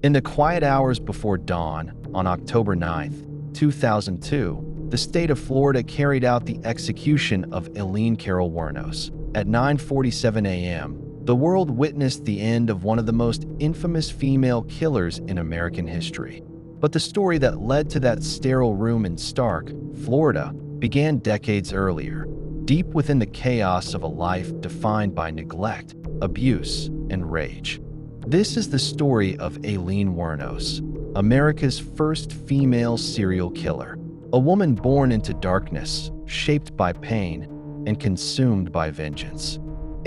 In the quiet hours before dawn, on October 9, 2002, the state of Florida carried out the execution of Aileen Wuornos. At 9:47 a.m., the world witnessed the end of one of the most infamous female killers in American history. But the story that led to that sterile room in Stark, Florida, began decades earlier, deep within the chaos of a life defined by neglect, abuse, and rage. This is the story of Aileen Wuornos, America's first female serial killer, a woman born into darkness, shaped by pain, and consumed by vengeance.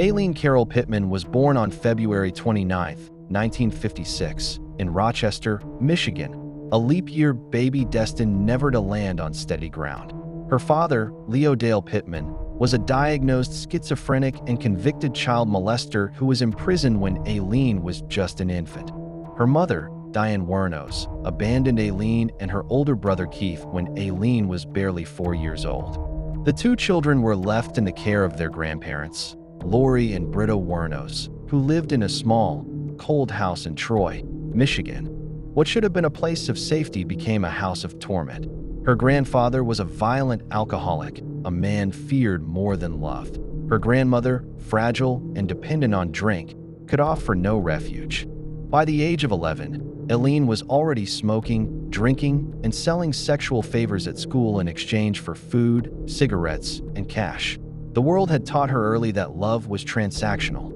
Aileen Carol Pittman was born on February 29, 1956, in Rochester, Michigan, a leap-year baby destined never to land on steady ground. Her father, Leo Dale Pittman, was a diagnosed schizophrenic and convicted child molester who was imprisoned when Aileen was just an infant. Her mother, Diane Wuornos, abandoned Aileen and her older brother Keith when Aileen was barely 4 years old. The two children were left in the care of their grandparents, Lori and Britta Wuornos, who lived in a small, cold house in Troy, Michigan. What should have been a place of safety became a house of torment. Her grandfather was a violent alcoholic, a man feared more than loved. Her grandmother, fragile and dependent on drink, could offer no refuge. By the age of 11, Aileen was already smoking, drinking, and selling sexual favors at school in exchange for food, cigarettes, and cash. The world had taught her early that love was transactional.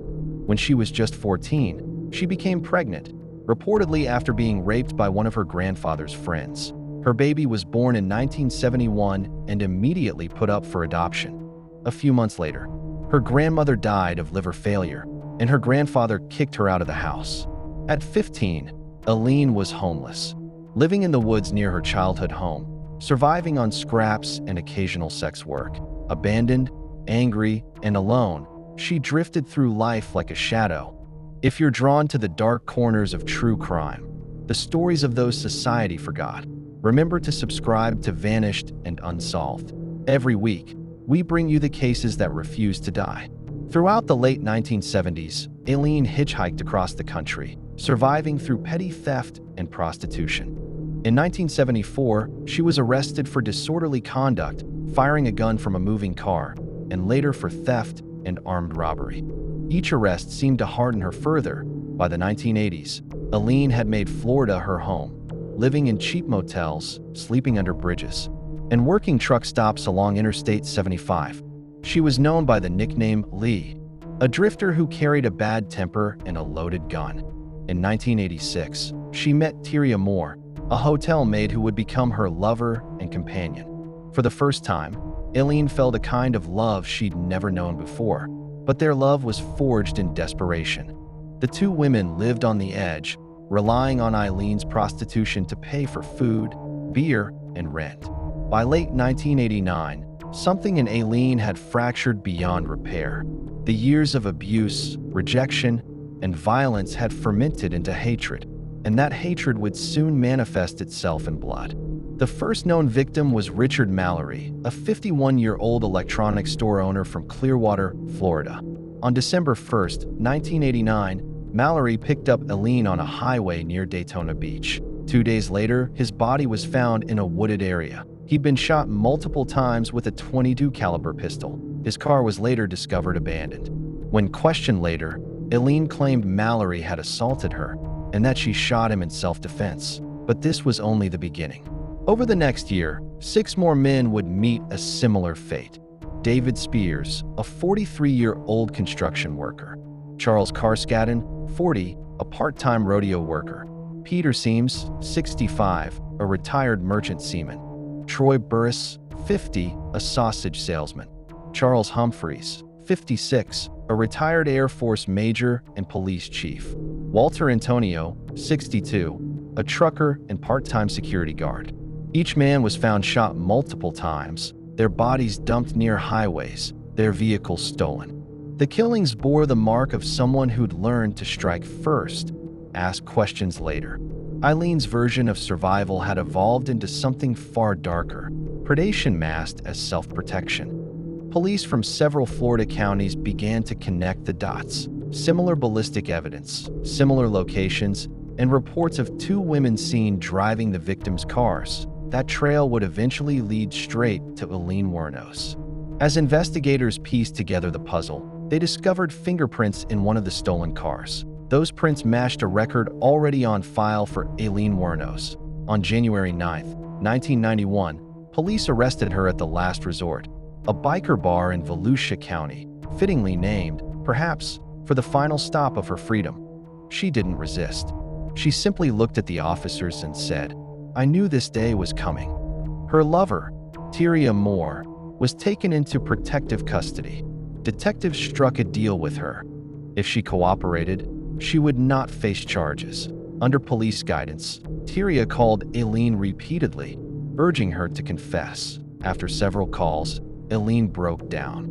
When she was just 14, she became pregnant, reportedly after being raped by one of her grandfather's friends. Her baby was born in 1971 and immediately put up for adoption. A few months later, her grandmother died of liver failure, and her grandfather kicked her out of the house. At 15, Aileen was homeless, living in the woods near her childhood home, surviving on scraps and occasional sex work. Abandoned, angry, and alone, she drifted through life like a shadow. If you're drawn to the dark corners of true crime, the stories of those society forgot, remember to subscribe to Vanished and Unsolved. Every week, we bring you the cases that refuse to die. Throughout the late 1970s, Aileen hitchhiked across the country, surviving through petty theft and prostitution. In 1974, she was arrested for disorderly conduct, firing a gun from a moving car, and later for theft and armed robbery. Each arrest seemed to harden her further. By the 1980s, Aileen had made Florida her home, living in cheap motels, sleeping under bridges, and working truck stops along Interstate 75. She was known by the nickname Lee, a drifter who carried a bad temper and a loaded gun. In 1986, she met Tyria Moore, a hotel maid who would become her lover and companion. For the first time, Aileen felt a kind of love she'd never known before, but their love was forged in desperation. The two women lived on the edge, relying on Aileen's prostitution to pay for food, beer, and rent. By late 1989, something in Aileen had fractured beyond repair. The years of abuse, rejection, and violence had fermented into hatred, and that hatred would soon manifest itself in blood. The first known victim was Richard Mallory, a 51-year-old electronics store owner from Clearwater, Florida. On December 1, 1989, Mallory picked up Aileen on a highway near Daytona Beach. 2 days later, his body was found in a wooded area. He'd been shot multiple times with a .22 caliber pistol. His car was later discovered abandoned. When questioned later, Aileen claimed Mallory had assaulted her and that she shot him in self-defense. But this was only the beginning. Over the next year, 6 more men would meet a similar fate. David Spears, a 43-year-old construction worker. Charles Carskadden, 40, a part-time rodeo worker. Peter Seams, 65, a retired merchant seaman. Troy Burris, 50, a sausage salesman. Charles Humphreys, 56, a retired Air Force major and police chief. Walter Antonio, 62, a trucker and part-time security guard. Each man was found shot multiple times, their bodies dumped near highways, their vehicles stolen. The killings bore the mark of someone who'd learned to strike first, ask questions later. Aileen's version of survival had evolved into something far darker, predation masked as self-protection. Police from several Florida counties began to connect the dots. Similar ballistic evidence, similar locations, and reports of 2 women seen driving the victims' cars. That trail would eventually lead straight to Aileen Wuornos. As investigators pieced together the puzzle, they discovered fingerprints in one of the stolen cars. Those prints matched a record already on file for Aileen Wuornos. On January 9, 1991, police arrested her at the Last Resort, a biker bar in Volusia County, fittingly named, perhaps, for the final stop of her freedom. She didn't resist. She simply looked at the officers and said, "I knew this day was coming." Her lover, Tyria Moore, was taken into protective custody. Detectives struck a deal with her. If she cooperated, she would not face charges. Under police guidance, Tyria called Aileen repeatedly, urging her to confess. After several calls, Aileen broke down.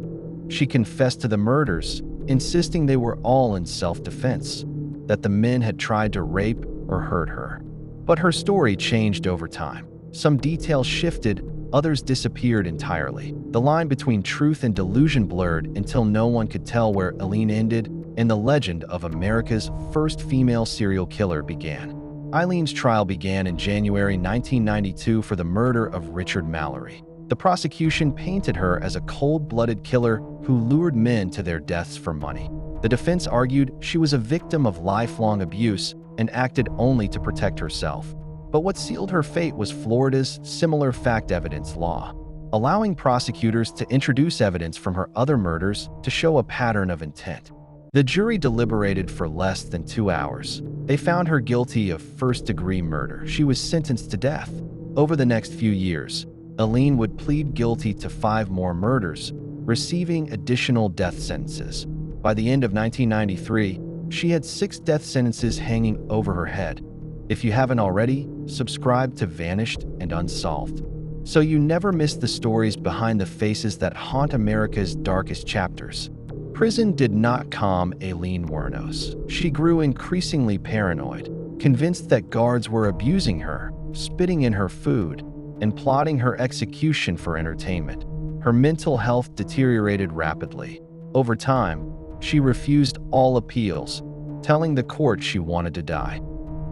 She confessed to the murders, insisting they were all in self-defense, that the men had tried to rape or hurt her. But her story changed over time. Some details shifted, others disappeared entirely. The line between truth and delusion blurred until no one could tell where Aileen ended, and the legend of America's first female serial killer began. Aileen's trial began in January 1992 for the murder of Richard Mallory. The prosecution painted her as a cold-blooded killer who lured men to their deaths for money. The defense argued she was a victim of lifelong abuse and acted only to protect herself. But what sealed her fate was Florida's similar fact evidence law, allowing prosecutors to introduce evidence from her other murders to show a pattern of intent. The jury deliberated for less than 2 hours. They found her guilty of first-degree murder. She was sentenced to death. Over the next few years, Aileen would plead guilty to 5 more murders, receiving additional death sentences. By the end of 1993, she had 6 death sentences hanging over her head. If you haven't already, subscribe to Vanished and Unsolved, so you never miss the stories behind the faces that haunt America's darkest chapters. Prison did not calm Aileen Wuornos. She grew increasingly paranoid, convinced that guards were abusing her, spitting in her food, and plotting her execution for entertainment. Her mental health deteriorated rapidly. Over time, she refused all appeals, telling the court she wanted to die.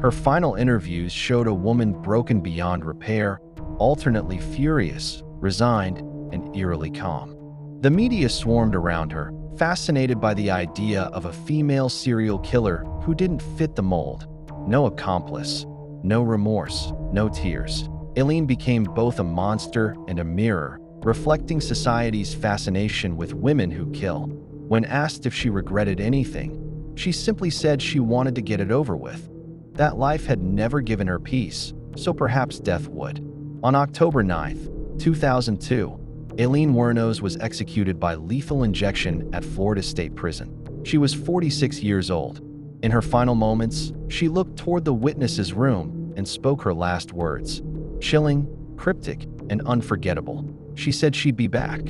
Her final interviews showed a woman broken beyond repair, alternately furious, resigned, and eerily calm. The media swarmed around her, fascinated by the idea of a female serial killer who didn't fit the mold. No accomplice, no remorse, no tears. Aileen became both a monster and a mirror, reflecting society's fascination with women who kill. When asked if she regretted anything, she simply said she wanted to get it over with. That life had never given her peace, so perhaps death would. On October 9, 2002, Aileen Wuornos was executed by lethal injection at Florida State Prison. She was 46 years old. In her final moments, she looked toward the witness's room and spoke her last words. Chilling, cryptic, and unforgettable. She said she'd be back.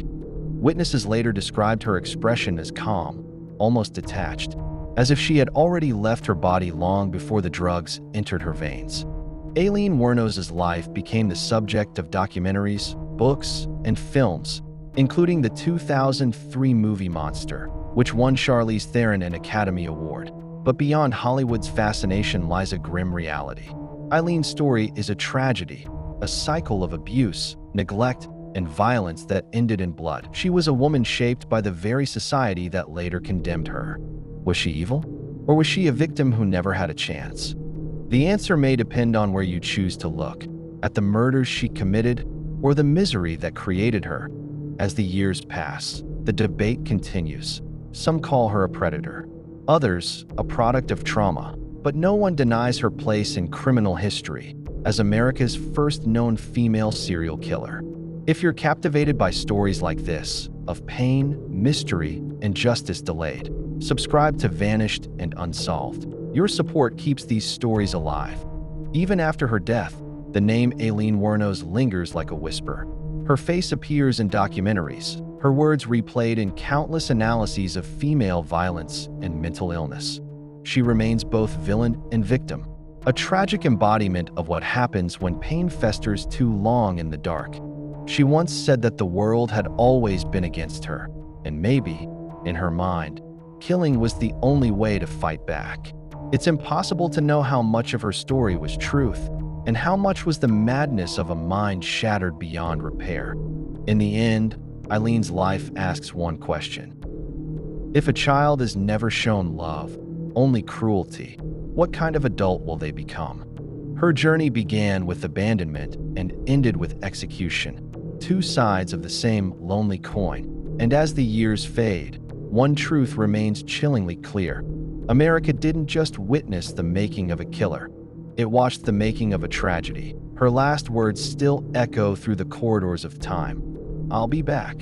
Witnesses later described her expression as calm, almost detached, as if she had already left her body long before the drugs entered her veins. Aileen Wuornos' life became the subject of documentaries, books, and films, including the 2003 movie Monster, which won Charlize Theron an Academy Award. But beyond Hollywood's fascination lies a grim reality. Aileen's story is a tragedy, a cycle of abuse, neglect, and violence that ended in blood. She was a woman shaped by the very society that later condemned her. Was she evil? Or was she a victim who never had a chance? The answer may depend on where you choose to look, at the murders she committed or the misery that created her. As the years pass, the debate continues. Some call her a predator, others a product of trauma, but no one denies her place in criminal history as America's first known female serial killer. If you're captivated by stories like this, of pain, mystery, and justice delayed, subscribe to Vanished and Unsolved. Your support keeps these stories alive. Even after her death, the name Aileen Wuornos lingers like a whisper. Her face appears in documentaries, her words replayed in countless analyses of female violence and mental illness. She remains both villain and victim, a tragic embodiment of what happens when pain festers too long in the dark. She once said that the world had always been against her, and maybe, in her mind, killing was the only way to fight back. It's impossible to know how much of her story was truth and how much was the madness of a mind shattered beyond repair. In the end, Eileen's life asks one question. If a child is never shown love, only cruelty, what kind of adult will they become? Her journey began with abandonment and ended with execution, two sides of the same lonely coin. And as the years fade, one truth remains chillingly clear. America didn't just witness the making of a killer. It watched the making of a tragedy. Her last words still echo through the corridors of time. I'll be back.